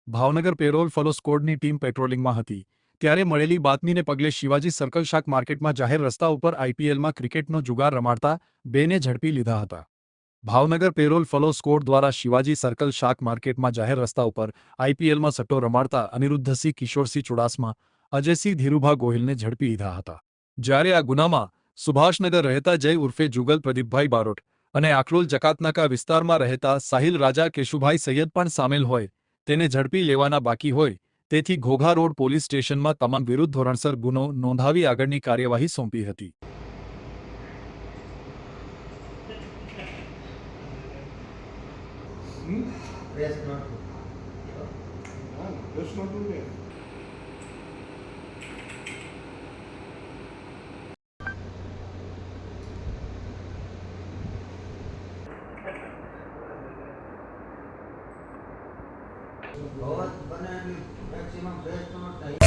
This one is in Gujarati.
ભાવનગર પેરોલ ફોલો સ્કોડની ટીમ પેટ્રોલિંગમાં હતી ત્યારે મળેલી બાતમીને પગલે શિવાજી સર્કલ શાક માર્કેટમાં જાહેર રસ્તા ઉપર આઈપીએલમાં ક્રિકેટનો જુગાર રમાડતા બેને ઝડપી લીધા હતા. ભાવનગર પેરોલ ફોલો સ્કોડ દ્વારા શિવાજી સર્કલ શાક માર્કેટમાં જાહેર રસ્તા ઉપર આઈપીએલમાં સટ્ટો રમાડતા અનિરુદ્ધસિંહ કિશોરસિંહ ચુડાસમા, અજયસિંહ ધીરુભા ગોહિલને ઝડપી લીધા હતા. જ્યારે આ ગુનામાં સુભાષનગર રહેતા જય ઉર્ફે જુગલ પ્રદીપભાઈ બારોટ અને આખરોલ જકાતનાકા વિસ્તારમાં રહેતા સાહિલ રાજા કેશુભાઈ સૈયદ પણ સામેલ હોય તેને ઝડપી લેવાના બાકી હોય તેથી ઘોઘા રોડ પોલીસ સ્ટેશનમાં તમામ વિરુદ્ધ ધોરણસર ગુનો નોંધાવી આગળની કાર્યવાહી સોંપી હતી. Press not to. Let's not do that. ભવત બનાવી maximum press not થાય.